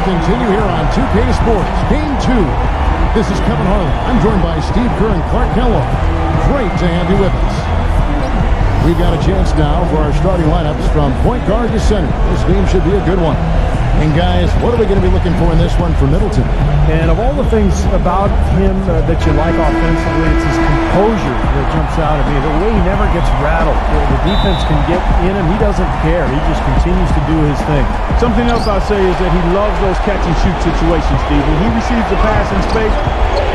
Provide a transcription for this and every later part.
continue here on 2K Sports. Game 2. This is Kevin Harlan. I'm joined by Steve Kerr and Clark Kellogg. Great to have you with us. We've got a chance now for our starting lineups from point guard to center. This game should be a good one. And guys, what are we going to be looking for in this one for Middleton? And of all the things about him that you like offensively, it's his composure that jumps out at me. The way he never gets rattled. The defense can get in him. He doesn't care. He just continues to do his thing. Something else I'll say is that he loves those catch-and-shoot situations, Steve. When he receives the pass in space,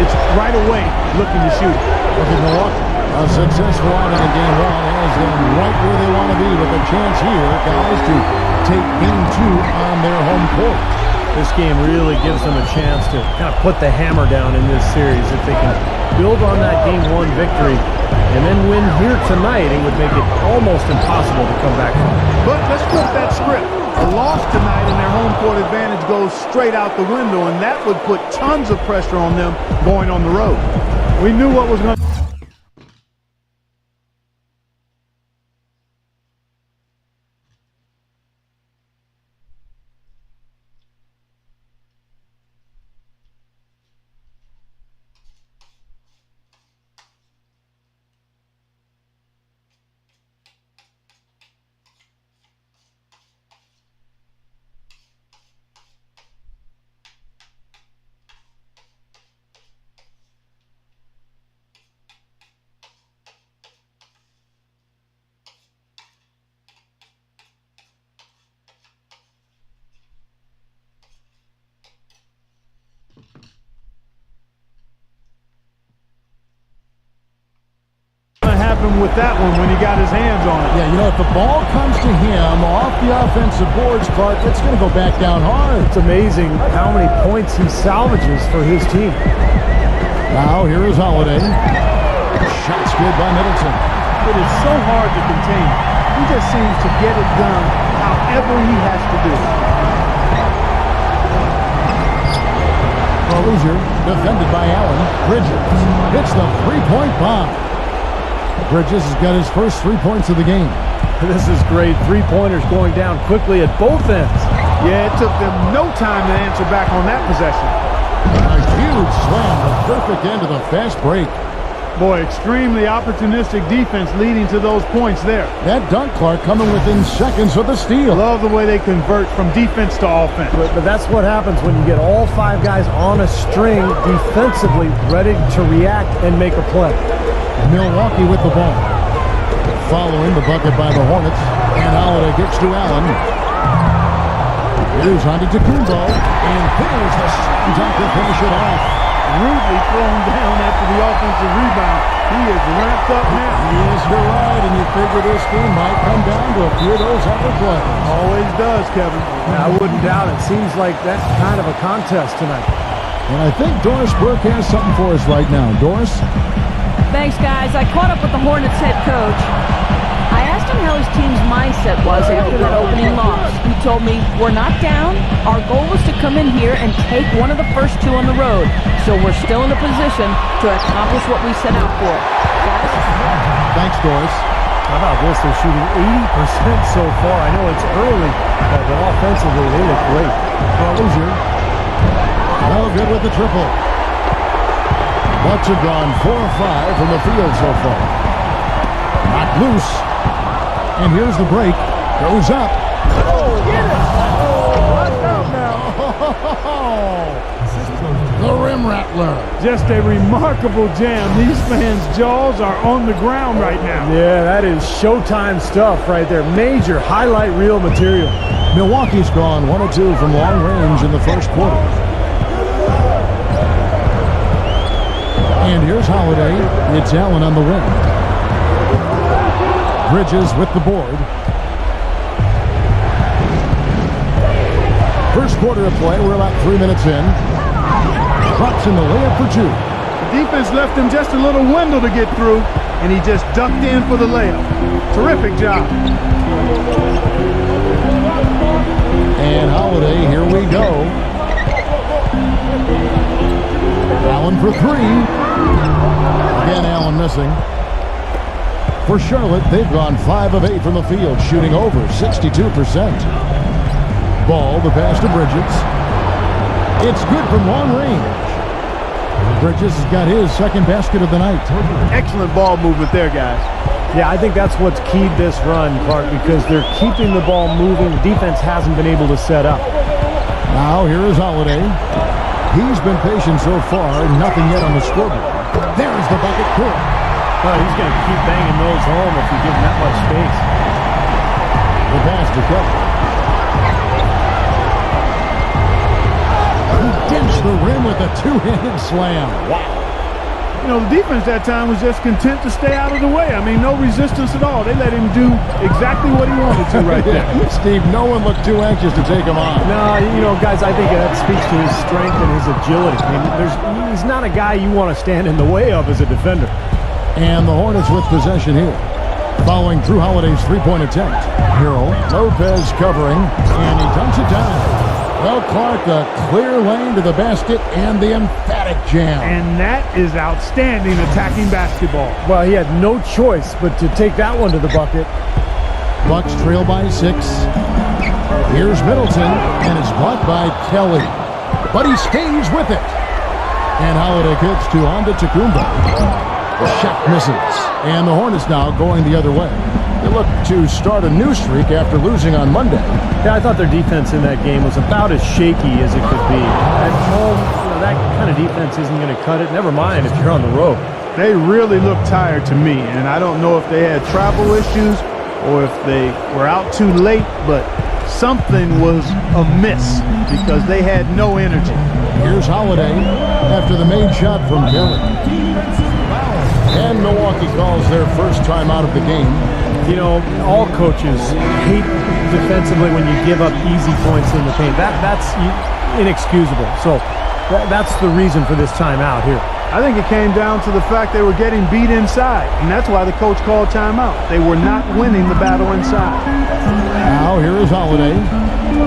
it's right away looking to shoot. Look at Milwaukee. A successful outing in Game 1 has them right where they want to be with a chance here, guys, to take Game 2 on their home court. This game really gives them a chance to kind of put the hammer down in this series. If they can build on that Game 1 victory and then win here tonight, it would make it almost impossible to come back from. But let's flip that script. A loss tonight and their home court advantage goes straight out the window, and that would put tons of pressure on them going on the road. We knew what was going to happen with that one when he got his hands on it. Yeah, you know, if the ball comes to him off the offensive boards, Clark, it's going to go back down hard. It's amazing how many points he salvages for his team. Now, here is Holiday. Shot's good by Middleton. It is so hard to contain. He just seems to get it done however he has to do it. Loser, defended by Allen. Bridges hits the three-point bomb. Bridges has got his first 3 points of the game. This is great. Three-pointers going down quickly at both ends. Yeah, it took them no time to answer back on that possession. A huge slam, the perfect end of the fast break. Boy, extremely opportunistic defense leading to those points there. That dunk, Clark, coming within seconds of the steal. Love the way they convert from defense to offense. But that's what happens when you get all five guys on a string defensively ready to react and make a play. Milwaukee with the ball. Following the bucket by the Hornets. And Holiday gets to Allen. Here's Antetokounmpo. And there's the slam dunk to finish it off. Rudely thrown down after the offensive rebound. He is ramped up now. Yes, you're right. And you figure this game might come down to a few of those upper plays. Always does, Kevin. I wouldn't doubt it. Seems like that's kind of a contest tonight. And I think Doris Burke has something for us right now. Doris? Thanks, guys. I caught up with the Hornets head coach. I asked him how his team's mindset was after that opening loss. He told me, we're not down. Our goal was to come in here and take one of the first two on the road. So we're still in a position to accomplish what we set out for. Guys? Thanks, Doris. How about this? They're shooting 80% so far. I know it's early, but offensively, they look great. Loser. No good with the triple. Bucks have gone 4 of 5 from the field so far. Knocked loose. And here's the break. Goes up. Oh, get it! Oh, watch out now. The rim rattler. Just a remarkable jam. These fans' jaws are on the ground right now. Yeah, that is Showtime stuff right there. Major highlight reel material. Milwaukee's gone 1 of 2 from long range in the first quarter. And here's Holiday. It's Allen on the wing. Bridges with the board. First quarter of play. We're about 3 minutes in. Drops in the layup for 2. The defense left him just a little window to get through, and he just ducked in for the layup. Terrific job. And Holiday, here we go. Allen for 3. Again, Allen missing. For Charlotte, they've gone 5 of 8 from the field, shooting over 62%. Ball, the pass to Bridges. It's good from long range. Bridges has got his second basket of the night. Excellent ball movement there, guys. Yeah, I think that's what's keyed this run, Clark, because they're keeping the ball moving. The defense hasn't been able to set up. Now here is Holiday. He's been patient so far. Nothing yet on the scoreboard. There's the bucket court. Well, he's going to keep banging those home if you give him that much space. The pass to Kelly. He dents the rim with a two-handed slam. Wow. You know, the defense that time was just content to stay out of the way. I mean, no resistance at all. They let him do exactly what he wanted to right there. Steve, no one looked too anxious to take him on. No, you know, guys, I think that speaks to his strength and his agility. I mean, he's not a guy you want to stand in the way of as a defender. And the Hornets with possession here. Following through Holiday's three-point attempt. Hero, Lopez covering, and he dumps it down. Well, Clark, a clear lane to the basket and the emphatic jam. And that is outstanding attacking basketball. Well, he had no choice but to take that one to the bucket. Bucks trail by 6. Here's Middleton, and it's blocked by Kelly. But he stays with it. And Holiday kicks to Antetokounmpo. The shot misses. And the Hornets now going the other way. They look to start a new streak after losing on Monday. Yeah, I thought their defense in that game was about as shaky as it could be. At home, you know, that kind of defense isn't going to cut it. Never mind if you're on the road. They really look tired to me, and I don't know if they had travel issues or if they were out too late, but something was amiss because they had no energy. Here's Holiday after the made shot from Kelly. And Milwaukee calls their first timeout of the game. You know, all coaches hate defensively when you give up easy points in the paint. That's inexcusable. So that's the reason for this timeout here. I think it came down to the fact they were getting beat inside, and that's why the coach called timeout. They were not winning the battle inside. Now here is Holiday.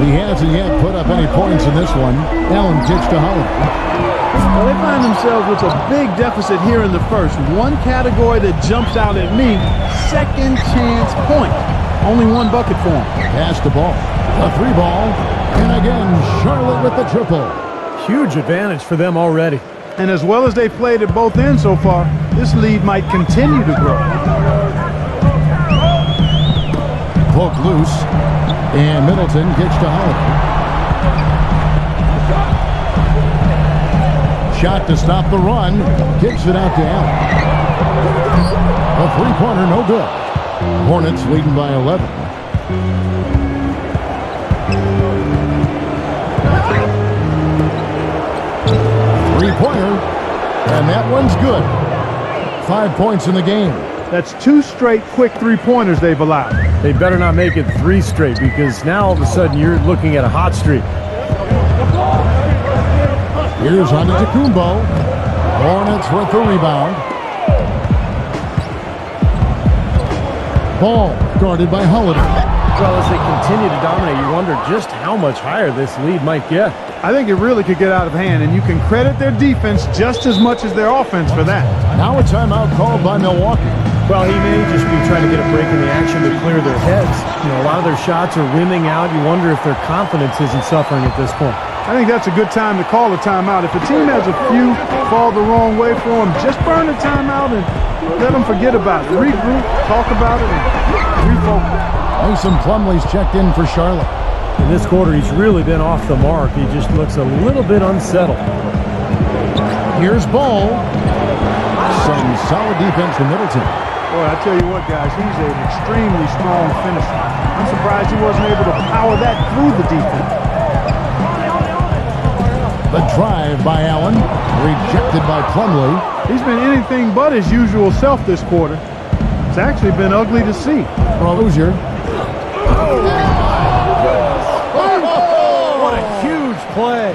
He hasn't yet put up any points in this one. Allen kicks to Holiday. Well, they find themselves with a big deficit here in the first. One category that jumps out at me, second chance point. Only one bucket for them. Pass the ball. A 3-ball. And again, Charlotte with the triple. Huge advantage for them already. And as well as they played at both ends so far, this lead might continue to grow. Poke loose. And Middleton kicks to Holiday. Shot to stop the run. Kicks it out to Allen. A three-pointer, no good. Hornets leading by 11. Three-pointer. And that one's good. 5 points in the game. That's 2 straight quick three-pointers they've allowed. They better not make it 3 straight because now all of a sudden you're looking at a hot streak. Here's Antetokounmpo. Hornets with the rebound. Ball guarded by Holiday. Well, as they continue to dominate, you wonder just how much higher this lead might get. I think it really could get out of hand, and you can credit their defense just as much as their offense for that. Now a timeout called by Milwaukee. Well, he may just be trying to get a break in the action to clear their heads. You know, a lot of their shots are rimming out. You wonder if their confidence isn't suffering at this point. I think that's a good time to call a timeout. If a team has a few fall the wrong way for them, just burn the timeout and let them forget about it. Regroup, talk about it, and refocus. Mason Plumlee's checked in for Charlotte. In this quarter, he's really been off the mark. He just looks a little bit unsettled. Here's Ball. Some solid defense from Middleton. Boy, I tell you what, guys, he's an extremely strong finisher. I'm surprised he wasn't able to power that through the defense. The drive by Allen, rejected by Plumlee. He's been anything but his usual self this quarter. It's actually been ugly to see. Rozier. What a huge play.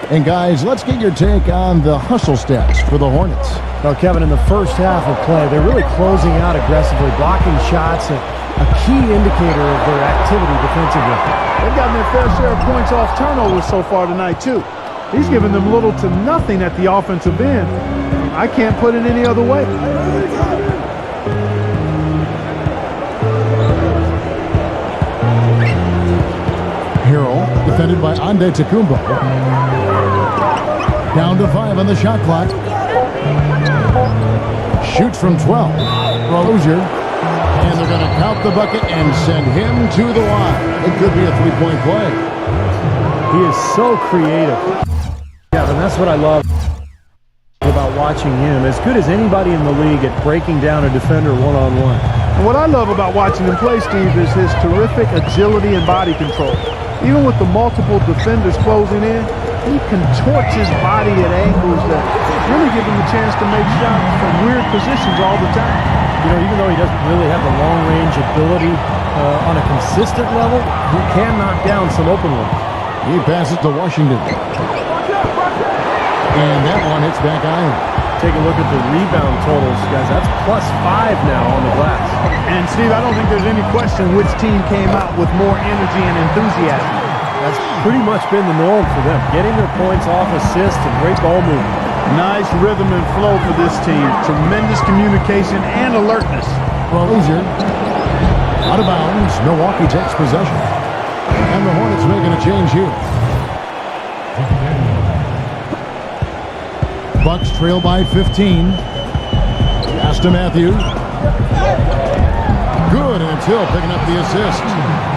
And guys, let's get your take on the hustle stats for the Hornets. Well, Kevin, in the first half of play, they're really closing out aggressively, blocking shots, and a key indicator of their activity defensively. They've gotten their fair share of points off turnovers so far tonight, too. He's given them little to nothing at the offensive end. I can't put it any other way. Hero, the Defended by Antetokounmpo. Down to 5 on the shot clock. Shoots from 12. Rozier. And they're going to count the bucket and send him to the line. It could be a three-point play. He is so creative. Yeah, and that's what I love about watching him. As good as anybody in the league at breaking down a defender one-on-one. And what I love about watching him play, Steve, is his terrific agility and body control. Even with the multiple defenders closing in, he contorts his body at angles that really give him a chance to make shots from weird positions all the time. You know, even though he doesn't really have the long-range ability on a consistent level, he can knock down some open ones. He passes to Washington. And that one hits back iron. Take a look at the rebound totals, guys. That's +5 now on the glass. And, Steve, I don't think there's any question which team came out with more energy and enthusiasm. That's pretty much been the norm for them. Getting their points off assists and great ball movement. Nice rhythm and flow for this team. Tremendous communication and alertness. Rozier. Out of bounds. Milwaukee takes possession. And the Hornets making a change here. Bucks trail by 15. Pass to Matthews. Good, and it's Hill picking up the assist.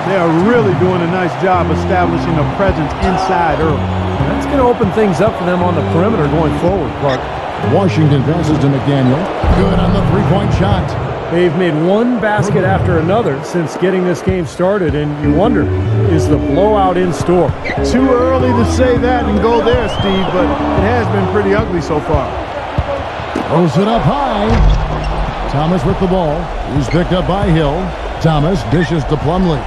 They are really doing a nice job establishing a presence inside early. And that's going to open things up for them on the perimeter going forward, Clark. Washington passes to McDaniel. Good on the three-point shot. They've made one basket after another since getting this game started, and you wonder, is the blowout in store? Too early to say that and go there, Steve, but it has been pretty ugly so far. Throws it up high. Thomas with the ball. He's picked up by Hill. Thomas dishes to Plumlee.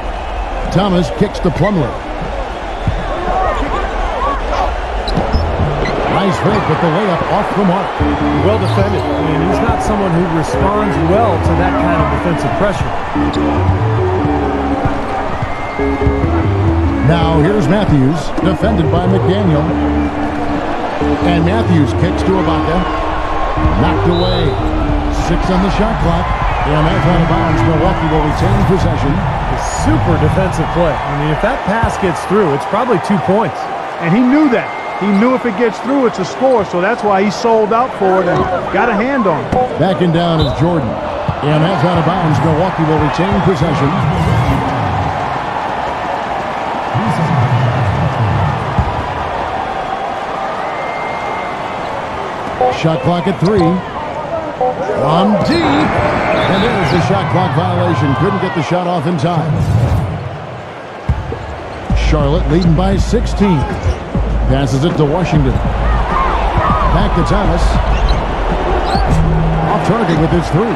Thomas kicks to Plumlee. Nice fake, but the layup off the mark. Well defended. I mean, he's not someone who responds well to that kind of defensive pressure. Now here's Matthews, defended by McDaniel. And Matthews kicks to Ibaka. Knocked away. 6 on the shot clock. And that's out of bounds. Milwaukee will retain possession. A super defensive play. I mean, if that pass gets through, it's probably 2 points. And he knew that. He knew if it gets through, it's a score, so that's why he sold out for it and got a hand on it. Backing down is Jordan. And that's out of bounds. Milwaukee will retain possession. Shot clock at 3. From deep. And there's the shot clock violation. Couldn't get the shot off in time. Charlotte leading by 16. Passes it to Washington. Back to Thomas. Off target with his 3.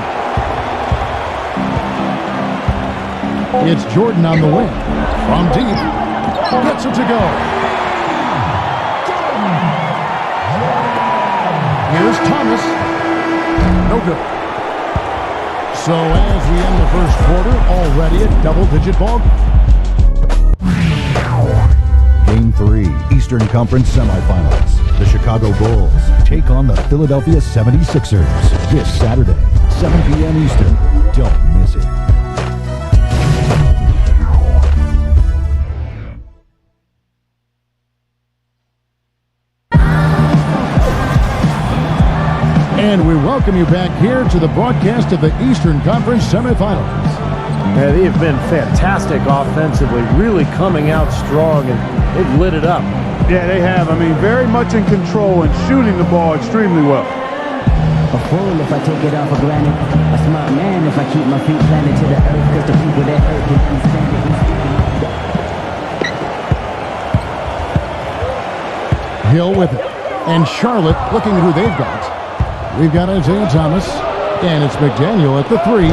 It's Jordan on the wing. From deep. Gets it to go. Here's Thomas. No good. So as we end the first quarter, already a double-digit ball. Game 3, Eastern Conference Semifinals. The Chicago Bulls take on the Philadelphia 76ers this Saturday, 7 p.m. Eastern. Don't miss it. And we welcome you back here to the broadcast of the Eastern Conference Semifinals. Yeah, they have been fantastic offensively, really coming out strong, and they've lit it up. Yeah, they have. I mean, very much in control and shooting the ball extremely well. A fool if I take it all for granted. A smart man if I keep my feet planted to the earth. Cause the people that hurt can stand it. Hill with it. And Charlotte looking at who they've got. We've got Isaiah Thomas. And it's McDaniel at the 3.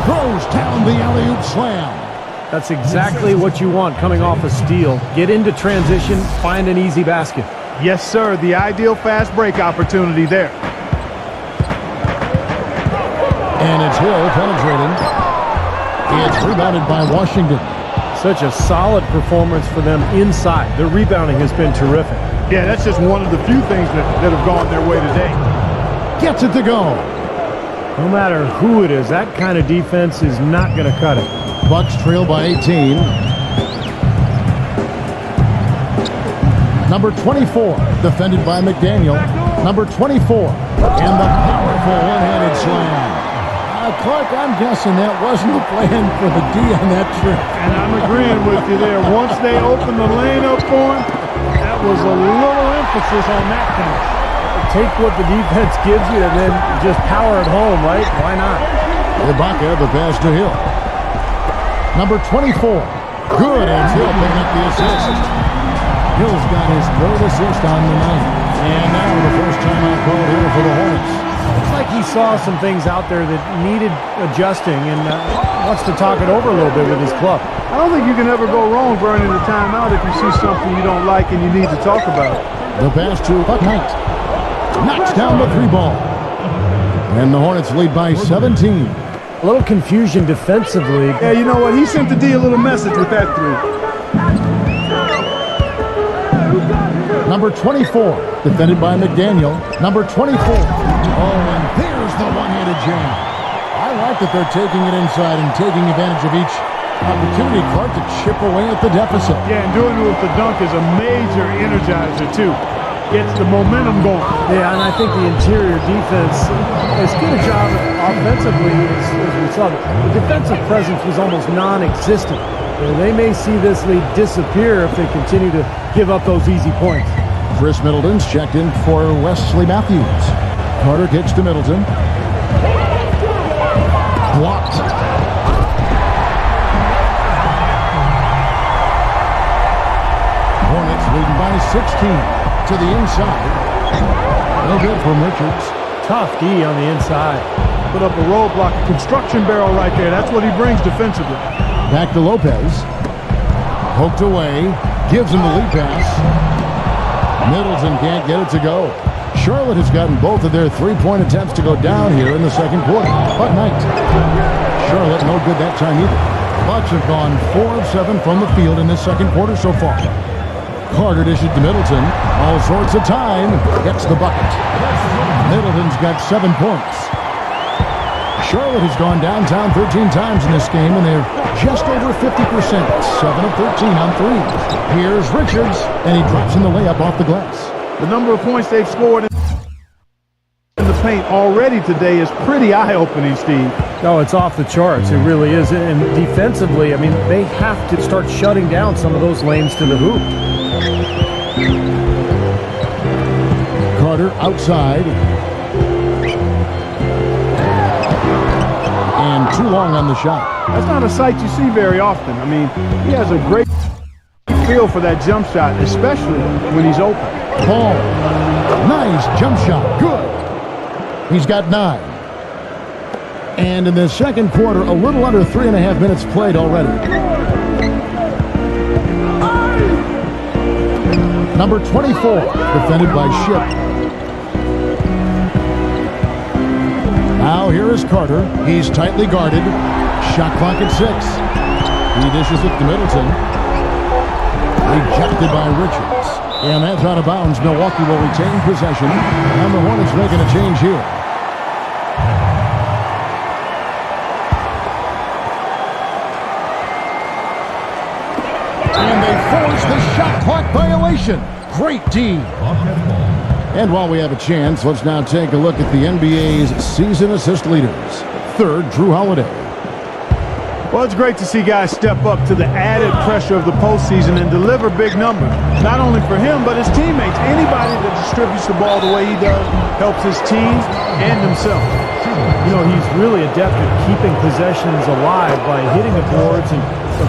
Throws down the alley-oop slam. That's exactly what you want coming off a steal. Get into transition, find an easy basket. Yes, sir. The ideal fast break opportunity there. And it's Hill penetrating. It's rebounded by Washington. Such a solid performance for them inside. Their rebounding has been terrific. Yeah, that's just one of the few things that have gone their way today. Gets it to go. No matter who it is, that kind of defense is not going to cut it. Bucks trail by 18. Number 24, defended by McDaniel. Number 24, and the powerful one-handed slam. Clark, I'm guessing that wasn't the plan for the D on that trip. And I'm agreeing with you there. Once they opened the lane up for him, that was a little emphasis on that pass. Take what the defense gives you and then just power it home, right? Why not? Ibaka, the pass to Hill. Number 24. Good, and Hill picking up the assist. Hill's got his third assist on the night. And now the first time out called here for the Hornets. Looks like he saw some things out there that needed adjusting and wants to talk it over a little bit with his club. I don't think you can ever go wrong burning the timeout if you see something you don't like and you need to talk about it. The pass to Knight. Knocks down the 3 ball. And the Hornets lead by 17. A little confusion defensively. Yeah, you know what? He sent the D a little message with that 3. Number 24, defended by McDaniel. Number 24. Oh, and there's the one-handed jam. I like that they're taking it inside and taking advantage of each opportunity, Clark, to chip away at the deficit. Yeah, and doing it with the dunk is a major energizer, too. Gets the momentum going. Yeah, and I think the interior defense as good a job offensively as we saw. The defensive presence was almost non-existent. They may see this lead disappear if they continue to give up those easy points. Chris Middleton's checked in for Wesley Matthews. Carter kicks to Middleton. Blocked. Hornets leading by 16 to the inside. No good from Richards. Tough D on the inside. Put up a roadblock, a construction barrel right there. That's what he brings defensively. Back to Lopez. Poked away. Gives him the lead pass. Middleton can't get it to go. Charlotte has gotten both of their three-point attempts to go down here in the second quarter. But Knight. Charlotte no good that time either. Bucks have gone 4 of 7 from the field in this second quarter so far. Carter dishes to Middleton. All sorts of time. Gets the bucket. Middleton's got 7 points. Charlotte has gone downtown 13 times in this game, and they're just over 50%. 7 of 13 on threes. Here's Richards, and he drops in the layup off the glass. The number of points they've scored in the paint already today is pretty eye-opening, Steve. No, it's off the charts. It really is. And defensively, I mean, they have to start shutting down some of those lanes to the hoop. Carter outside. And too long on the shot. That's not a sight you see very often. I mean, he has a great feel for that jump shot, especially when he's open. Paul. Nice jump shot. Good. He's got 9. And in the second quarter, a little under 3.5 minutes played already. Number 24, defended by Ship. Now here is Carter. He's tightly guarded. Shot clock at 6. He dishes it to Middleton. Rejected by Richards. And that's out of bounds. Milwaukee will retain possession. And the Hornets making a change here. And they force the shot clock violation. Great D. And while we have a chance, let's now take a look at the NBA's season assist leaders. Third, Drew Holiday. Well, it's great to see guys step up to the added pressure of the postseason and deliver big numbers. Not only for him, but his teammates. Anybody that distributes the ball the way he does helps his team and himself. You know, he's really adept at keeping possessions alive by hitting the boards and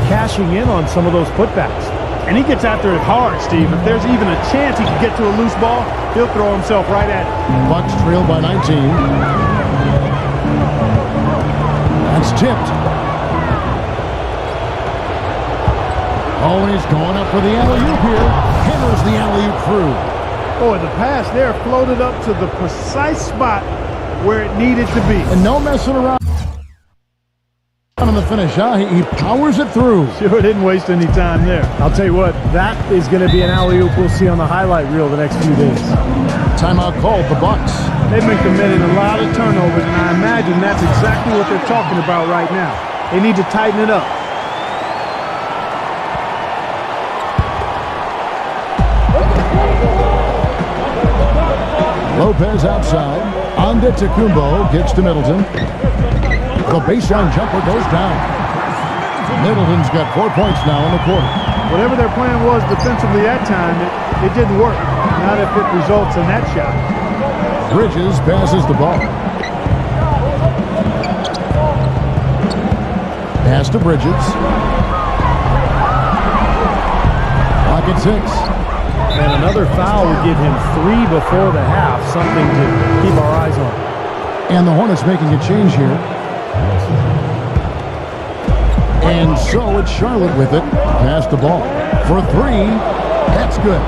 cashing in on some of those putbacks. And he gets after it hard, Steve. If there's even a chance he can get to a loose ball, he'll throw himself right at it. Bucks trail by 19. That's tipped. Oh, and he's going up for the alley-oop here. Hammers the alley-oop through. Boy, the pass there floated up to the precise spot where it needed to be. And no messing around on the finish, huh? He powers it through. Sure didn't waste any time there. I'll tell you what, that is going to be an alley-oop we'll see on the highlight reel the next few days. Timeout called, the Bucks. They've been committing a lot of turnovers, and I imagine that's exactly what they're talking about right now. They need to tighten it up. Lopez outside. Antetokounmpo gets to Middleton. The baseline jumper goes down. Middleton's got 4 points now in the quarter. Whatever their plan was defensively that time, it didn't work. Not if it results in that shot. Bridges passes the ball. Pass to Bridges. Clock at 6. And another foul would give him 3 before the half, something to keep our eyes on. And the Hornets making a change here. And so it's Charlotte with it. Pass the ball. For 3. That's good.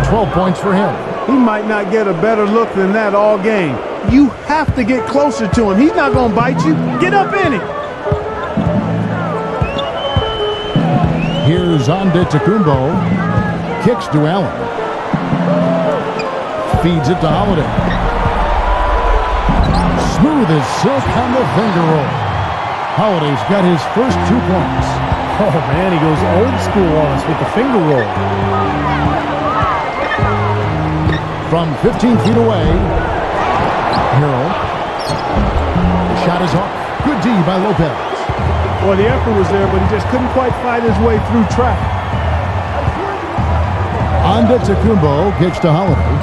12 points for him. He might not get a better look than that all game. You have to get closer to him. He's not going to bite you. Get up in it. Here's Antetokounmpo. Kicks to Allen. Feeds it to Holiday. Smooth as silk on the finger roll. Holiday's got his first 2 points. Oh, man, he goes old school on us with the finger roll. From 15 feet away, Harrell. The shot is off. Good D by Lopez. Well, the effort was there, but he just couldn't quite fight his way through traffic. Antetokounmpo gets to Holiday.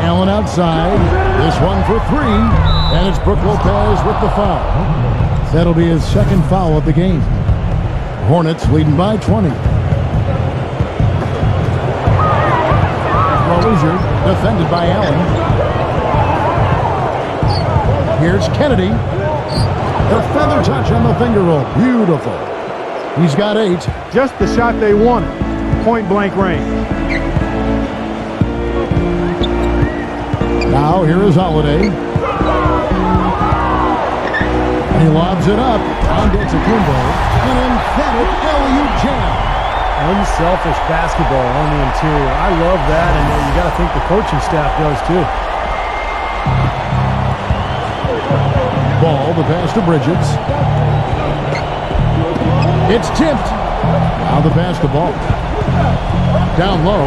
Allen outside. This one for 3. And it's Brook Lopez with the foul. That'll be his second foul of the game. Hornets leading by 20. Rozier defended by Allen. Here's Kennedy. The feather touch on the finger roll. Beautiful. He's got 8. Just the shot they wanted. Point blank range. Now here is Holiday. And he lobs it up. Antetokounmpo. An emphatic alley-oop jam. Unselfish basketball on the interior. I love that, and you got to think the coaching staff does too. Ball, the pass to Bridges. It's tipped. Now the pass to Ball. Down low.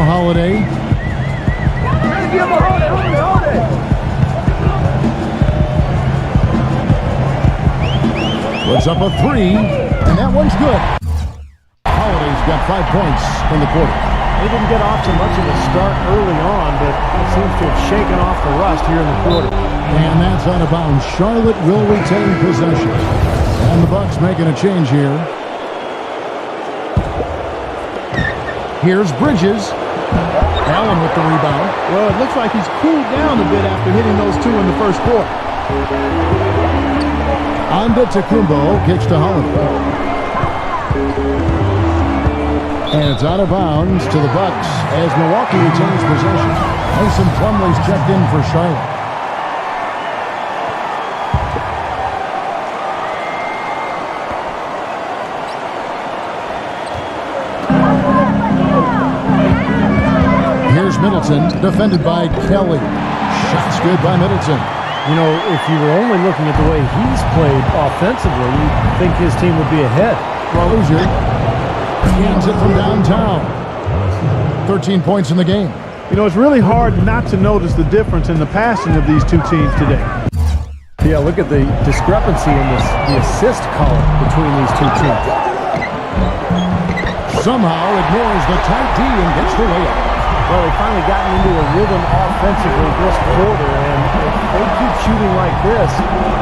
Holiday. Puts up a 3, and that one's good. Holiday's got 5 points in the quarter. They didn't get off to much of a start early on, but it seems to have shaken off the rust here in the quarter. And that's out of bounds. Charlotte will retain possession. And the Bucks making a change here. Here's Bridges. Allen with the rebound. Well, it looks like he's cooled down a bit after hitting those 2 in the first quarter. Antetokounmpo kicks to Holiday. And it's out of bounds to the Bucks as Milwaukee retains possession. Mason Plumlee's checked in for Charlotte. Here's Middleton, defended by Kelly. Shots good by Middleton. You know, if you were only looking at the way he's played offensively, you'd think his team would be ahead. Rozier hands it from downtown. 13 points in the game. You know, it's really hard not to notice the difference in the passing of these two teams today. Yeah, look at the discrepancy in the assist column between these two teams. Somehow ignores the tight D and gets the layup. Well, they finally gotten into a rhythm offensively this quarter, and if they keep shooting like this,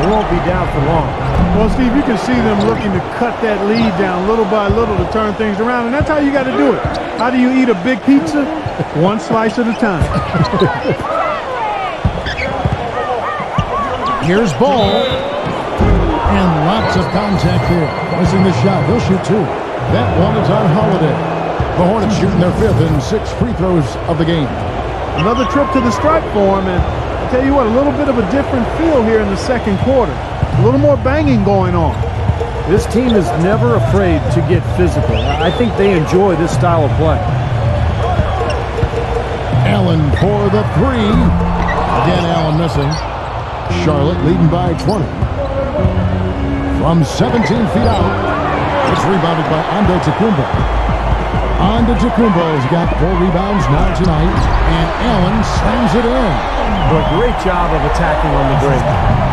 they won't be down for long. Well, Steve, you can see them looking to cut that lead down little by little to turn things around, and that's how you got to do it. How do you eat a big pizza? One slice at a time. Here's Ball. And lots of contact there. Missing the shot. He'll shoot 2. That one is on Holiday. The Hornets shooting their 5th and 6th free throws of the game. Another trip to the stripe for him, and I'll tell you what, a little bit of a different feel here in the second quarter. A little more banging going on. This team is never afraid to get physical. I think they enjoy this style of play. Allen for the three. Again, Allen missing. Charlotte leading by 20. From 17 feet out, it's rebounded by Antetokounmpo. Antetokounmpo's got 4 rebounds now tonight, and Allen slams it in. But great job of attacking on the break.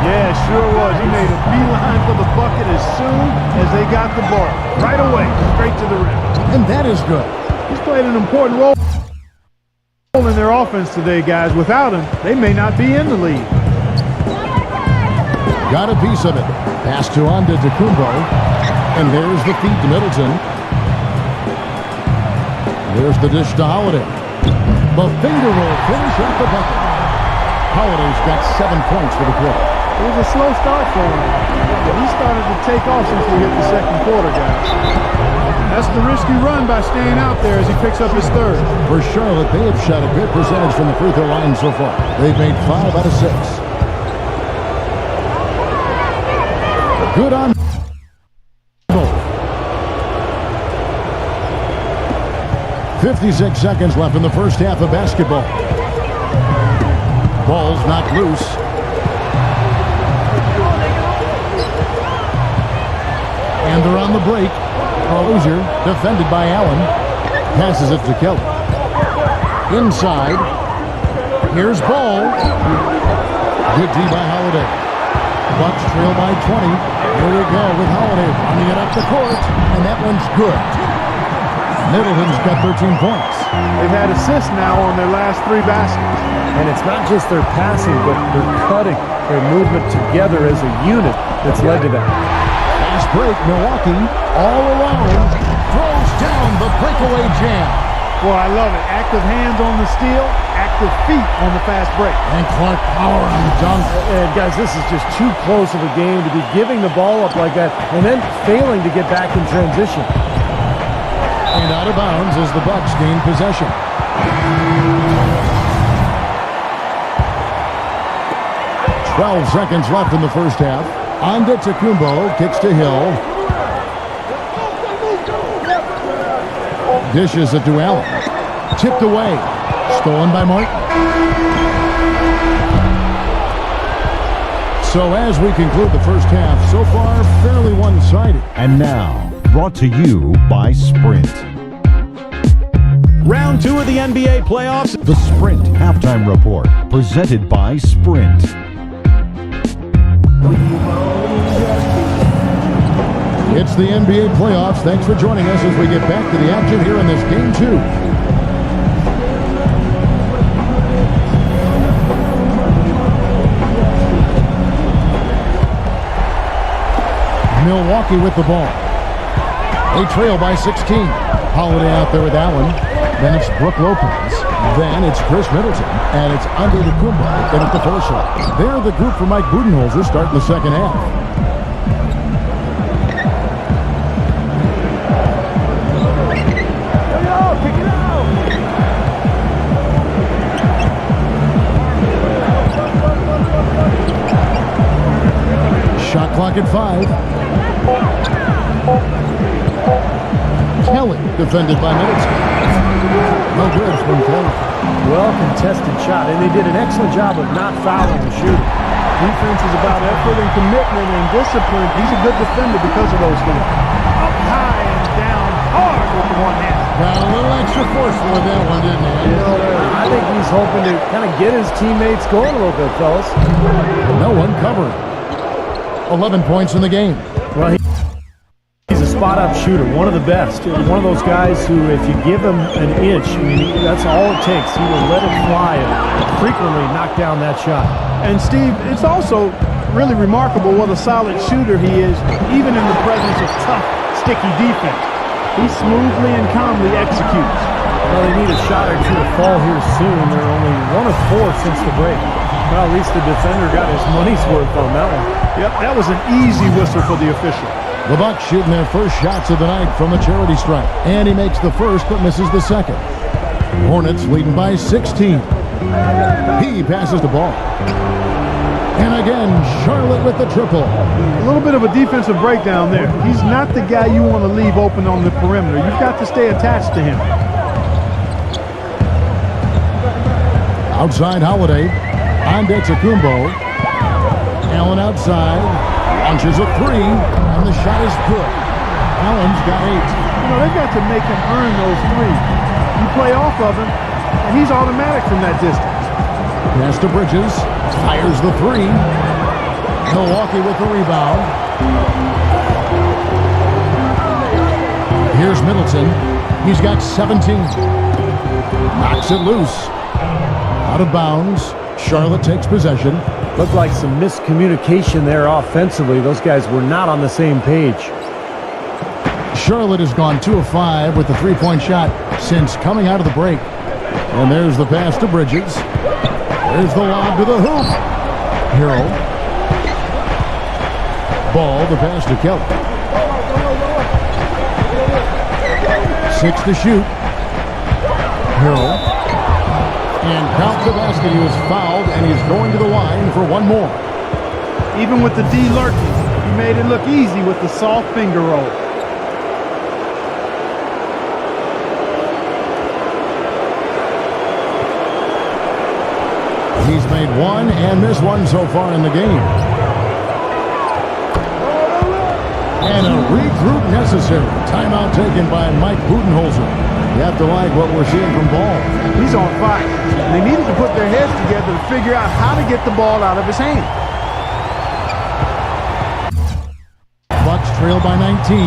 Yeah, sure was. He made a beeline for the bucket as soon as they got the ball. Right away, straight to the rim. And that is good. He's played an important role in their offense today, guys. Without him, they may not be in the lead. Got a piece of it. Pass to Antetokounmpo. And there's the feed to Middleton. There's the dish to Holiday. The finger roll finish at the bucket. Holiday's got 7 points for the quarter. It was a slow start for him, but he started to take off since we hit the second quarter, guys. That's the risky run by staying out there as he picks up his third. For Charlotte, they have shot a good percentage from the free throw line so far. They've made 5 out of 6. Good on both. 56 seconds left in the first half of basketball. Ball's knocked loose. And they're on the break. Rozier, defended by Allen. Passes it to Kelly. Inside. Here's Ball. Good D by Holiday. Bucks trail by 20. Here we go with Holiday running it up the court. And that one's good. Middleton's got 13 points. They've had assists now on their last 3 baskets. And it's not just their passing, but their cutting, their movement together as a unit that's led to that. Fast break, Milwaukee all alone. Throws down the breakaway jam. Boy, I love it. Active hands on the steal, active feet on the fast break. And Clark power on the dunk. And guys, this is just too close of a game to be giving the ball up like that and then failing to get back in transition. And out of bounds as the Bucks gain possession. "12 seconds left in the first half. Antetokounmpo kicks to Hill. Dishes it to Allen. Tipped away. Stolen by Martin. So as we conclude the first half, so far fairly one-sided. And now, brought to you by Sprint. Round 2 of the NBA playoffs. The Sprint Halftime Report, presented by Sprint. It's the NBA playoffs. Thanks for joining us as we get back to the action here in this Game 2. Milwaukee with the ball. They trail by 16. Holiday out there with Allen. Then it's Brook Lopez. Then it's Chris Middleton. And it's Antetokounmpo in at the 4 shot. They're the group for Mike Budenholzer starting the second half. Shot clock at 5. Kelly defended by Middleton. No good from Kelly. Well contested shot, and they did an excellent job of not fouling the shooter. Defense is about effort and commitment and discipline. He's a good defender because of those things. Up high and down hard with the one hand. Got a little extra forceful with that one, didn't he? I think he's hoping to kind of get his teammates going a little bit, fellas. No one covered. 11 points in the game. Well, he's a spot-up shooter, one of the best. One of those guys who, if you give him an inch, I mean, that's all it takes. He will let it fly and frequently knock down that shot. And Steve, it's also really remarkable what a solid shooter he is, even in the presence of tough, sticky defense. He smoothly and calmly executes. Well, they need a shot or two to fall here soon. They're only 1 of 4 since the break. Well, at least the defender got his money's worth on that one. Yep, that was an easy whistle for the official. The Bucks shooting their first shots of the night from the charity stripe. And he makes the first but misses the second. Hornets leading by 16. He passes the ball. And again, Charlotte with the triple. A little bit of a defensive breakdown there. He's not the guy you want to leave open on the perimeter. You've got to stay attached to him. Outside Holiday. On Antetokounmpo. Allen outside. Launches a three. And the shot is good. Allen's got 8. You know, they've got to make him earn those threes. You play off of him, and he's automatic from that distance. Pass to Bridges. Fires the three. Milwaukee with the rebound. Here's Middleton. He's got 17. Knocks it loose. Out of bounds. Charlotte takes possession. Looked like some miscommunication there offensively. Those guys were not on the same page. Charlotte has gone 2 of 5 with the three-point shot since coming out of the break. And there's the pass to Bridges. There's the lob to the hoop. Hero. Ball, the pass to Kelly. 6 to shoot. Hero. And count the basket. He was fouled, and he's going to the line for one more. Even with the D lurking, he made it look easy with the soft finger roll. He's made one and missed one so far in the game. And a regroup necessary. Timeout taken by Mike Budenholzer. You have to like what we're seeing from Ball. He's on fire. They needed to put their heads together to figure out how to get the ball out of his hand. Bucks trail by 19.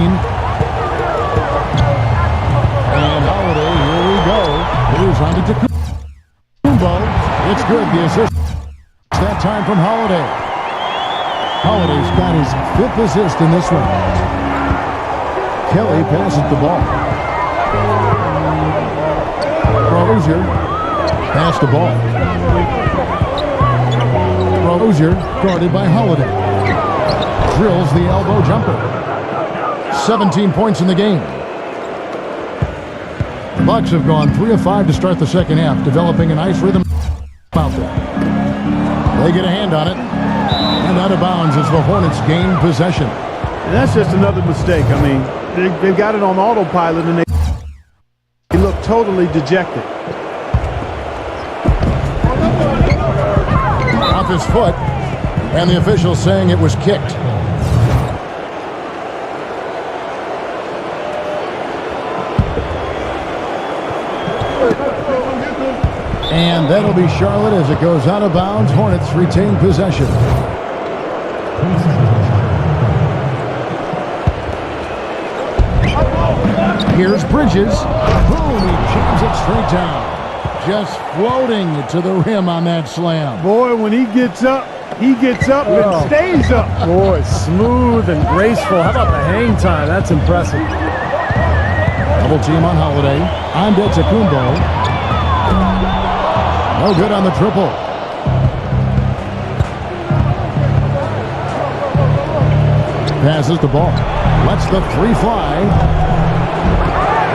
And Holiday, here we go. Here's on to Antetokounmpo. It's good. The assist that time from Holiday. Holiday's got his 5th assist in this one. Kelly passes the ball. Rozier pass the ball. Rozier guarded by Holiday. Drills the elbow jumper. 17 points in the game. The Bucks have gone 3 of 5 to start the second half, developing a nice rhythm out there. They get a hand on it. And out of bounds as the Hornets gain possession. And that's just another mistake. I mean, they've got it on autopilot, and they look totally dejected. Off his foot, and the official saying it was kicked. And that'll be Charlotte as it goes out of bounds. Hornets retain possession. Here's Bridges. Boom, he jams it straight down. Just floating to the rim on that slam. Boy, when he gets up and stays up. Boy, smooth and graceful. How about the hang time? That's impressive. Double team on Holiday. On Antetokounmpo. No good on the triple. Passes the ball. Lets the three fly.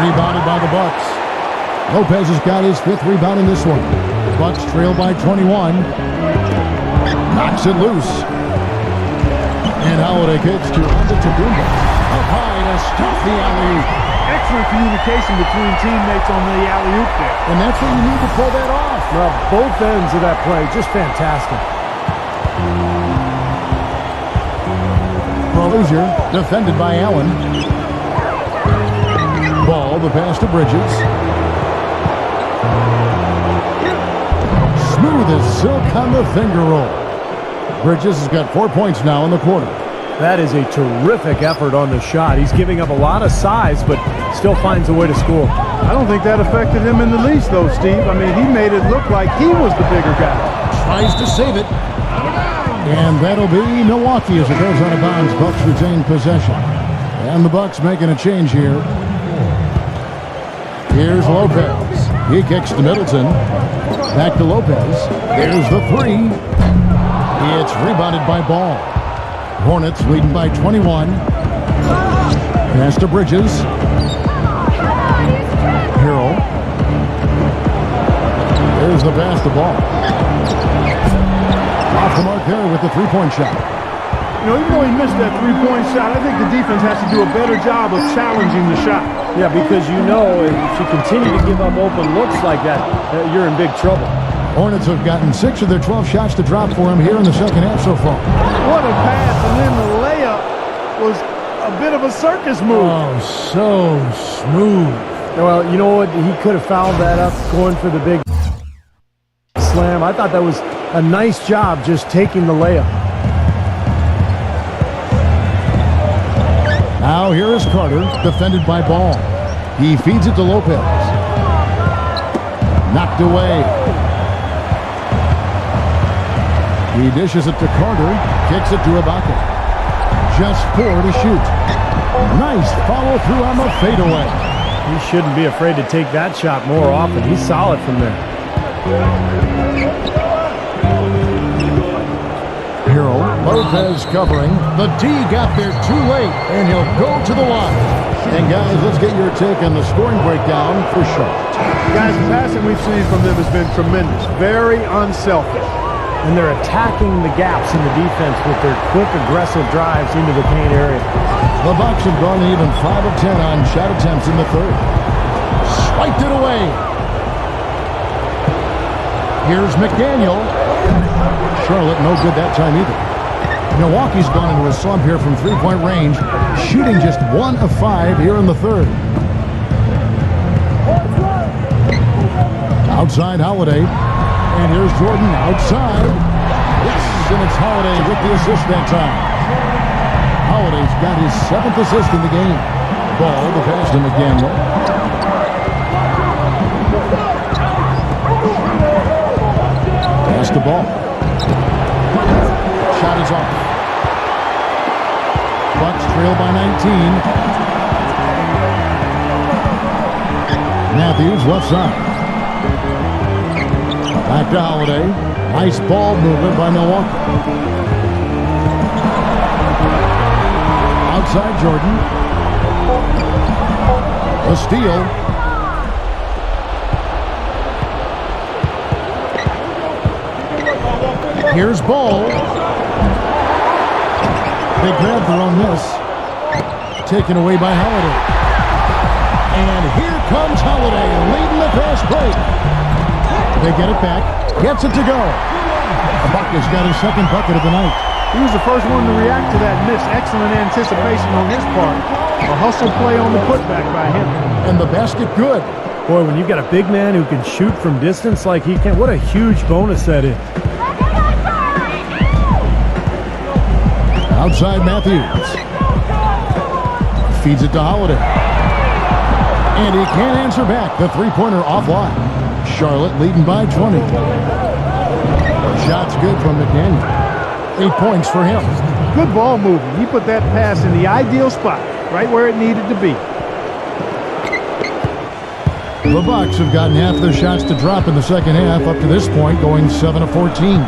Rebounded by the Bucks. Lopez has got his 5th rebound in this one. Bucks trail by 21. Knocks it loose. And Holiday kicks to Antetokounmpo. Up high to stop the alley-oop. Excellent communication between teammates on the alley-oop there. And that's what you need to pull that off. Well, both ends of that play, just fantastic. Rozier, defended by Allen. Ball, the pass to Bridges. Smooth as silk on the finger roll. Bridges has got 4 points now in the quarter. That is a terrific effort on the shot. He's giving up a lot of size, but still finds a way to score. I don't think that affected him in the least, though, Steve. I mean, he made it look like he was the bigger guy. Tries to save it. And that'll be Milwaukee as it goes out of bounds. Bucks retain possession. And the Bucks making a change here. Here's Lopez. He kicks to Middleton. Back to Lopez. Here's the three. It's rebounded by Ball. Hornets leading by 21. Pass to Bridges. Hero. There's the pass to Ball. Off the mark there with the three-point shot. You know, even though he missed that three-point shot, I think the defense has to do a better job of challenging the shot. Yeah, because you know if you continue to give up open looks like that, you're in big trouble. Hornets have gotten 6 of their 12 shots to drop for him here in the second half so far. What a pass, and then the layup was a bit of a circus move. Oh, so smooth. Well, you know what? He could have fouled that up going for the big slam. I thought that was a nice job just taking the layup. Now here is Carter, defended by Ball. He feeds it to Lopez. Knocked away. He dishes it to Carter, kicks it to Ibaka. Just 4 to shoot. Nice follow through on the fadeaway. He shouldn't be afraid to take that shot more often. He's solid from there. Hero, Lopez covering. The D got there too late, and he'll go to the line. And guys, let's get your take on the scoring breakdown for Charlotte. Guys, the passing we've seen from them has been tremendous. Very unselfish. And they're attacking the gaps in the defense with their quick, aggressive drives into the paint area. The Bucks have gone even 5 of 10 on shot attempts in the third. Swiped it away. Here's McDaniel. Charlotte no good that time either. Milwaukee's gone into a slump here from three-point range, shooting just 1 of 5 here in the third. Outside Holiday. And here's Jordan outside. Yes, and it's Holiday with the assist that time. Holiday's got his 7th assist in the game. Ball, the pass to McDaniel. Pass the ball. Shot is off. Bucks trail by 19. Matthews left side. Back to Holiday. Nice ball movement by Milwaukee. Outside Jordan. A steal. Here's Ball. They grab their own miss. Taken away by Holiday. And here comes Holiday leading the fast break. They get it back. Gets it to go. Ibaka's got his 2nd bucket of the night. He was the first one to react to that miss. Excellent anticipation on his part. A hustle play on the putback by him. And the basket good. Boy, when you've got a big man who can shoot from distance like he can, what a huge bonus that is. Outside Matthews. Feeds it to Holiday. And he can't answer back. The three-pointer offline. Charlotte leading by 20. Shot's good from McDaniel. 8 points for him. Good ball movement. He put that pass in the ideal spot, right where it needed to be. The Bucks have gotten half their shots to drop in the second half up to this point, going 7 of 14.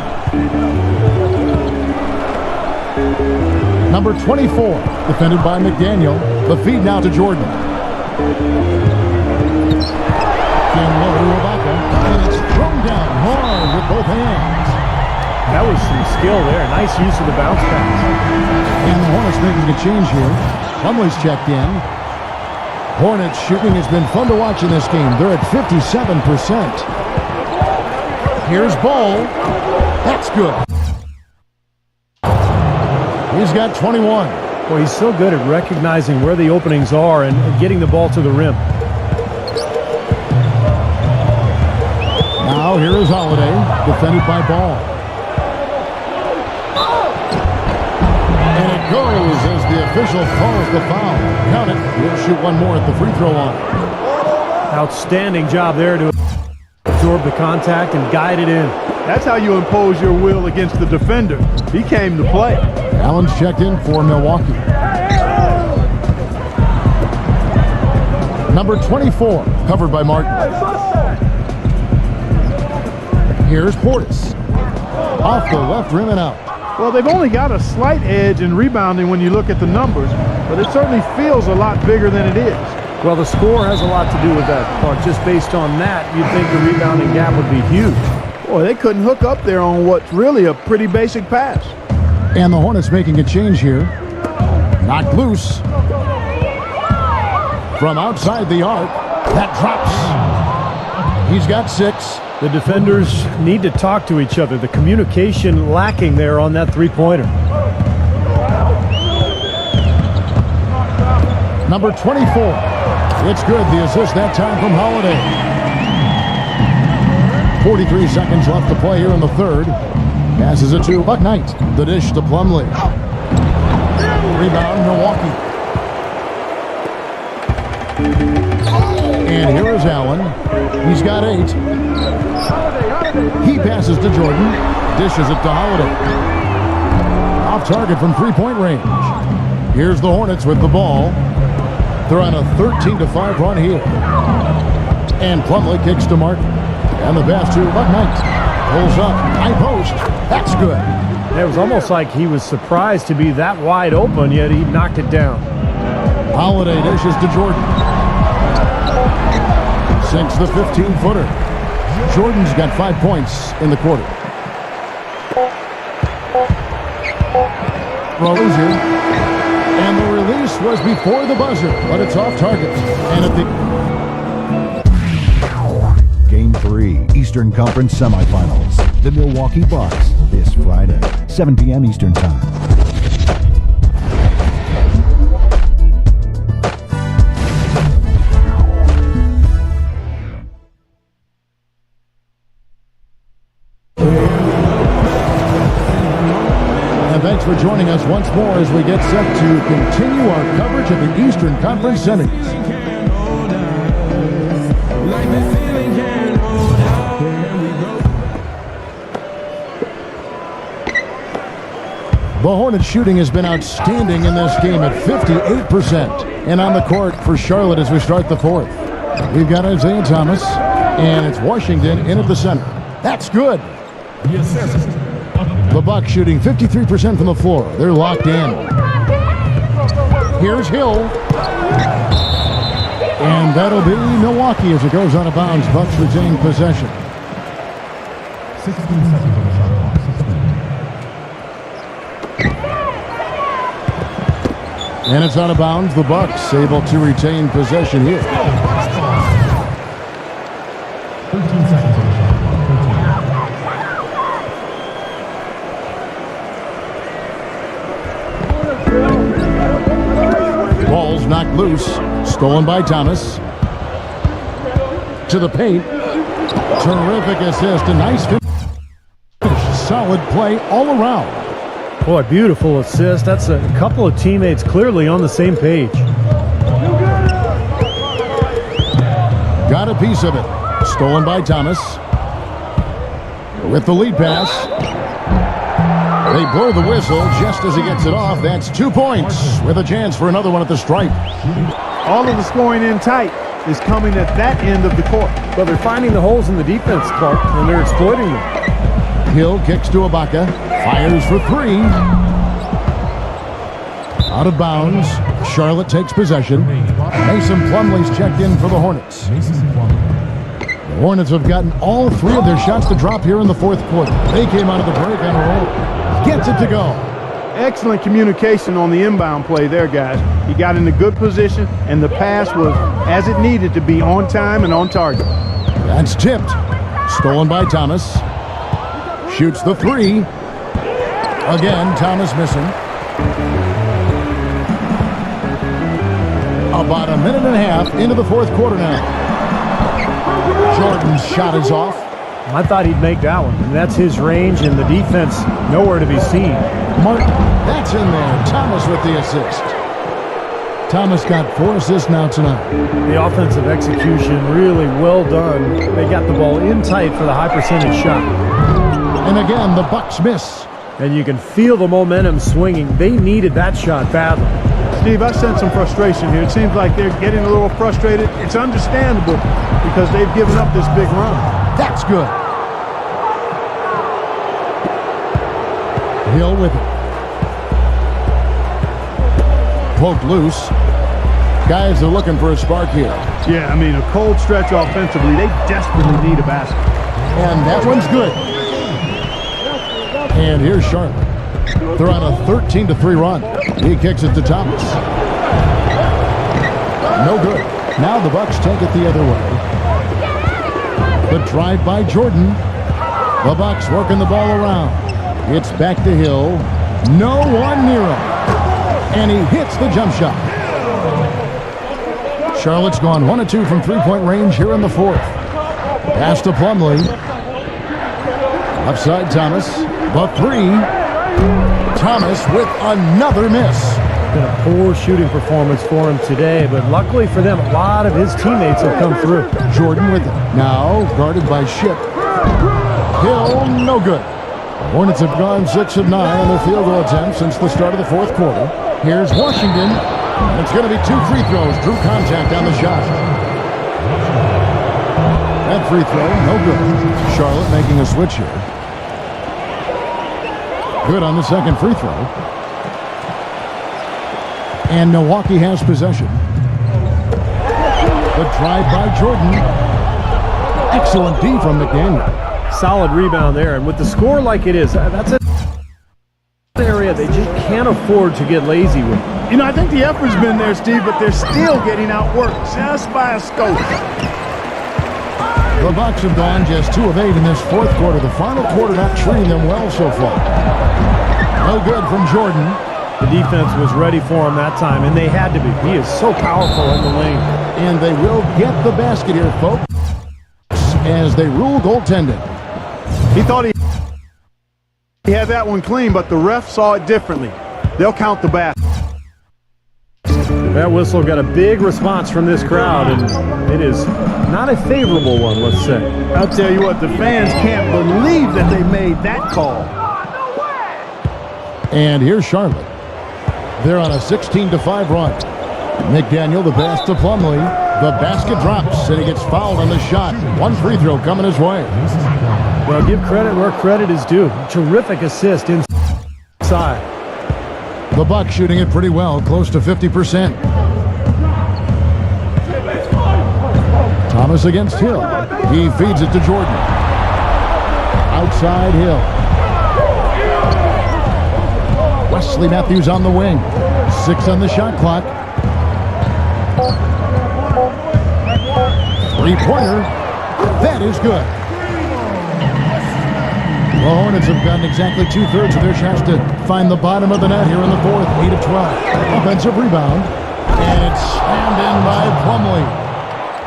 Number 24, defended by McDaniel. The feed now to Jordan. Came low to Ibaka, and it's thrown down hard with both hands. That was some skill there. Nice use of the bounce pass. And the Hornets making a change here. Plumlee's checked in. Hornets shooting has been fun to watch in this game. They're at 57%. Here's Ball. That's good. He's got 21. Well, he's so good at recognizing where the openings are and getting the ball to the rim. Now here is Holiday, defended by Ball. And it goes as the official calls the foul. Count it. He'll shoot one more at the free throw line. Outstanding job there to absorb the contact and guide it in. That's how you impose your will against the defender. He came to play. Allen's checked in for Milwaukee. Number 24, covered by Martin. Here's Portis. Off the left rim and out. Well, they've only got a slight edge in rebounding when you look at the numbers, but it certainly feels a lot bigger than it is. Well, the score has a lot to do with that, Clark. Just based on that, you'd think the rebounding gap would be huge. Boy, they couldn't hook up there on what's really a pretty basic pass. And the Hornets making a change here. Knocked loose. From outside the arc. That drops. He's got 6. The defenders need to talk to each other. The communication lacking there on that three-pointer. Number 24. It's good. The assist that time from Holiday. 43 seconds left to play here in the third. Passes it to Buck Knight. The dish to Plumlee. Rebound, Milwaukee. And here is Allen. He's got 8. He passes to Jordan. Dishes it to Holiday. Off target from three-point range. Here's the Hornets with the ball. They're on a 13-5 run here. And Plumlee kicks to Martin. And the pass to Buck Knight. Pulls up. High post. That's good. It was almost like he was surprised to be that wide open, yet he knocked it down. Holiday dishes to Jordan. Sinks the 15-footer. Jordan's got 5 points in the quarter. Rozier. And the release was before the buzzer, but it's off target. And at the Game 3, Eastern Conference Semifinals. The Milwaukee Bucks, this Friday, 7 p.m. Eastern Time. And thanks for joining us once more as we get set to continue our coverage of the Eastern Conference Semis. The Hornets shooting has been outstanding in this game at 58%. And on the court for Charlotte as we start the fourth. We've got Isaiah Thomas, and it's Washington in at the center. That's good. The Bucks shooting 53% from the floor. They're locked in. Here's Hill. And that'll be Milwaukee as it goes out of bounds. Bucks retain possession. 16 seconds on the shot clock. 16. And it's out of bounds. The Bucks able to retain possession here. 13 seconds on the shot clock. Ball's knocked loose. Stolen by Thomas. To the paint. Terrific assist. A nice finish. Solid play all around. Boy, beautiful assist. That's a couple of teammates clearly on the same page. Got a piece of it. Stolen by Thomas. With the lead pass. They blow the whistle just as he gets it off. That's 2 points with a chance for another one at the stripe. All of the scoring in tight is coming at that end of the court. But they're finding the holes in the defense, Clark, and they're exploiting them. Hill kicks to Ibaka. Fires for 3. Out of bounds. Charlotte takes possession. Mason Plumlee's checked in for the Hornets. The Hornets have gotten all 3 of their shots to drop here in the fourth quarter. They came out of the break on a roll. Gets it to go. Excellent communication on the inbound play there, guys. He got in a good position, and the pass was as it needed to be, on time and on target. That's tipped. Stolen by Thomas. Shoots the 3. Again, Thomas missing. About a minute and a half into the fourth quarter now. Jordan's shot is off. I thought he'd make that one. And that's his range, and the defense nowhere to be seen. Martin, that's in there. Thomas with the assist. Thomas got 4 assists now tonight. The offensive execution really well done. They got the ball in tight for the high percentage shot. And again, the Bucks miss. And you can feel the momentum swinging. They needed that shot badly. Steve, I sense some frustration here. It seems like they're getting a little frustrated. It's understandable because they've given up this big run. That's good. Hill with it. Poked loose. Guys are looking for a spark here. Yeah, I mean, a cold stretch offensively. They desperately need a basket. And that one's good. And here's Charlotte. They're on a 13-3 run. He kicks it to Thomas. No good. Now the Bucks take it the other way. The drive by Jordan. The Bucks working the ball around. It's back to Hill. No one near him. And he hits the jump shot. Charlotte's gone 1 of 2 from three-point range here in the fourth. Pass to Plumlee. Upside Thomas. The three. Thomas with another miss. Been a poor shooting performance for him today, but luckily for them, a lot of his teammates have come through. Jordan with it. Now guarded by Ship. Hill, no good. The Hornets have gone 6 of 9 on their field goal attempts since the start of the fourth quarter. Here's Washington. And it's going to be 2 free throws. Drew contact on the shot. That free throw, no good. Charlotte making a switch here. Good on the second free throw. And Milwaukee has possession. The drive by Jordan. Excellent D from McDaniel. Solid rebound there, and with the score like it is, that's an area they just can't afford to get lazy with. You know, I think the effort's been there, Steve, but they're still getting outworked just by a scope. The Bucks have gone just 2 of 8 in this fourth quarter. The final quarter not treating them well so far. No good from Jordan. The defense was ready for him that time, and they had to be. He is so powerful in the lane. And they will get the basket here, folks, as they rule goaltending. He thought he had that one clean, but the ref saw it differently. They'll count the basket. That whistle got a big response from this crowd, and it is not a favorable one, let's say. I'll tell you what, the fans can't believe that they made that call. And here's Charlotte. They're on a 16-5 run. McDaniel, the pass to Plumlee. The basket drops, and he gets fouled on the shot. 1 free throw coming his way. Well, give credit where credit is due. Terrific assist inside. The Bucks shooting it pretty well, close to 50%. Thomas against Hill. He feeds it to Jordan. Outside Hill. Wesley Matthews on the wing. 6 on the shot clock. Three-pointer. That is good. The Hornets have gotten exactly 2/3 of their shots to find the bottom of the net here in the fourth. 8 of 12. Offensive rebound. And it's slammed in by Plumlee.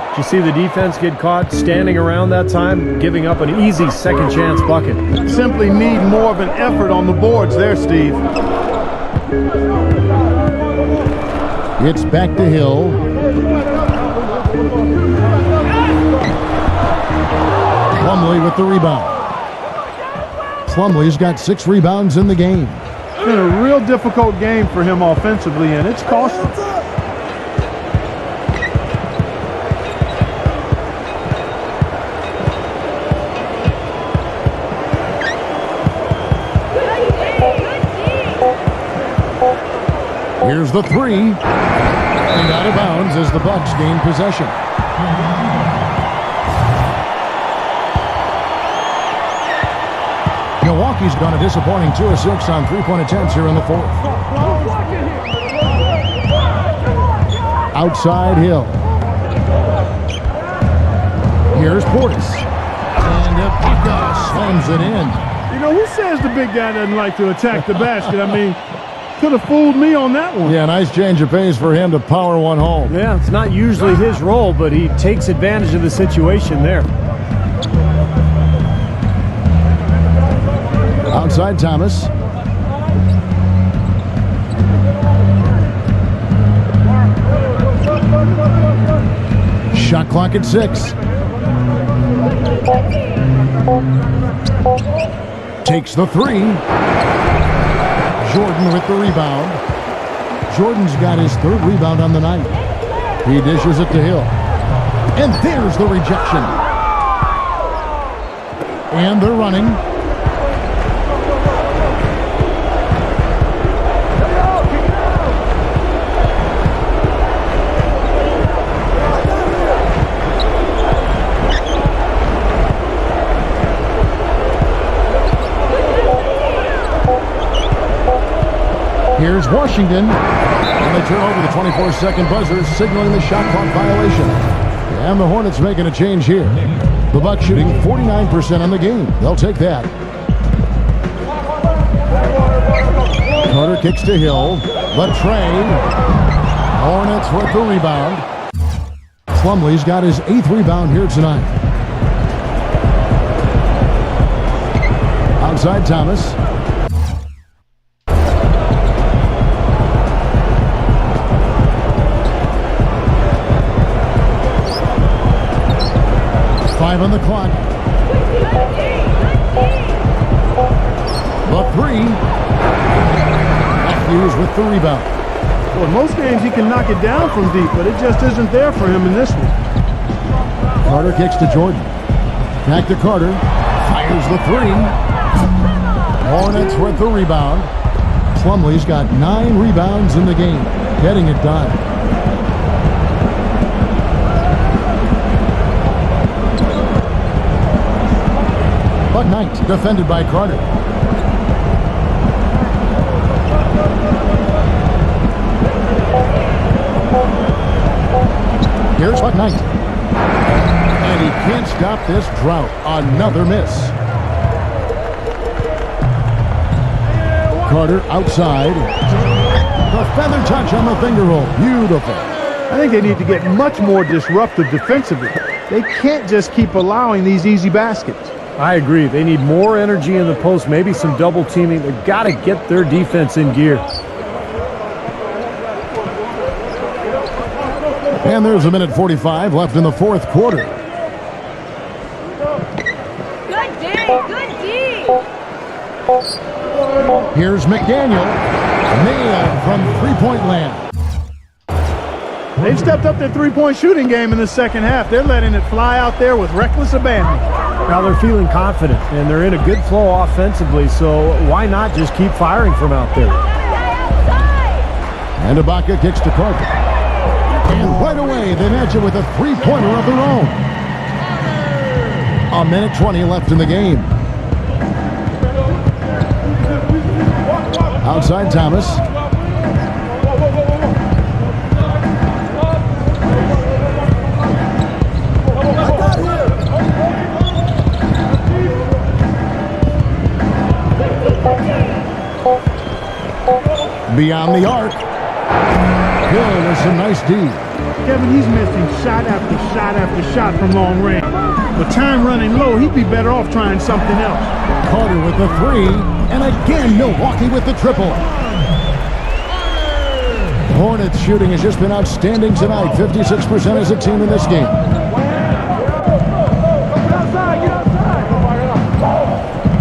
Did you see the defense get caught standing around that time, giving up an easy second chance bucket? Simply need more of an effort on the boards there, Steve. It's back to Hill. Plumlee with the rebound. Plumlee's got 6 rebounds in the game. It's been a real difficult game for him offensively, and it's costly. Here's the three. And out of bounds as the Bucks gain possession. Milwaukee's gone a disappointing 2 of 6 on three-point attempts here in the fourth. Outside Hill. Here's Portis. And Ibaka slams it in. You know, who says the big guy doesn't like to attack the basket? I mean, could have fooled me on that one. Yeah, nice change of pace for him to power one home. Yeah, it's not usually his role, but he takes advantage of the situation there. Outside Thomas. Shot clock at 6. Takes the 3. Jordan with the rebound. Jordan's got his 3rd rebound on the night. He dishes it to Hill. And there's the rejection. And they're running. Here's Washington. And they turn over the 24-second buzzer, signaling the shot clock violation. And the Hornets making a change here. The Bucks shooting 49% on the game. They'll take that. Carter kicks to Hill. The train. Hornets with the rebound. Plumlee's got his 8th rebound here tonight. Outside Thomas. Five on the clock. The three. Matthews with the rebound. Well, in most games he can knock it down from deep, but it just isn't there for him in this one. Carter kicks to Jordan. Back to Carter. Fires the three. Hornets with the rebound. Plumlee's got 9 rebounds in the game. Getting it done. Buck Knight defended by Carter. Here's Buck Knight. And he can't stop this drought. Another miss. Carter outside. The feather touch on the finger roll. Beautiful. I think they need to get much more disruptive defensively. They can't just keep allowing these easy baskets. I agree. They need more energy in the post, maybe some double teaming. They've got to get their defense in gear. And there's a minute 45 left in the fourth quarter. Good D, good D. Here's McDaniel. Nailed from three-point land. They've stepped up their three-point shooting game in the second half. They're letting it fly out there with reckless abandon. Now they're feeling confident, and they're in a good flow offensively, so why not just keep firing from out there? And Ibaka kicks to Carter. And right away, they match it with a three-pointer of their own. A minute 20 left in the game. Outside Thomas. Beyond the arc. Hill with some nice D. Kevin, he's missing shot after shot after shot from long range. With time running low, he'd be better off trying something else. Carter with the three. And again, Milwaukee with the triple. Hornets shooting has just been outstanding tonight. 56% as a team in this game.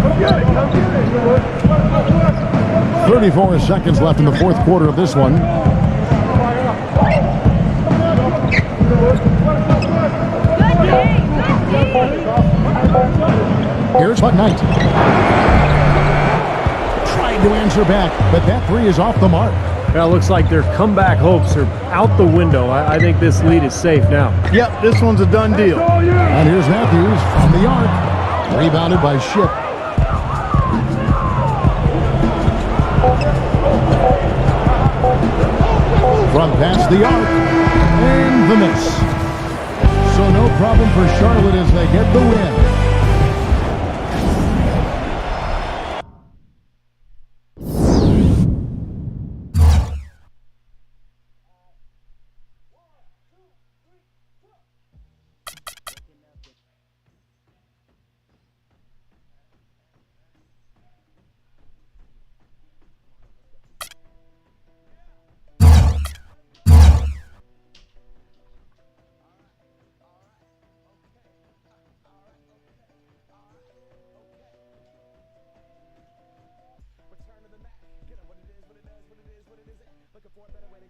Come get it, come get it. 34 seconds left in the fourth quarter of this one. Here's Buck Knight. Tried to answer back, but that three is off the mark. Well, it looks like their comeback hopes are out the window. I think this lead is safe now. Yep, this one's a done deal. And here's Matthews from the arc. Rebounded by Ship. From past the arc. And the miss. So no problem for Charlotte as they get the win. Looking for a better way to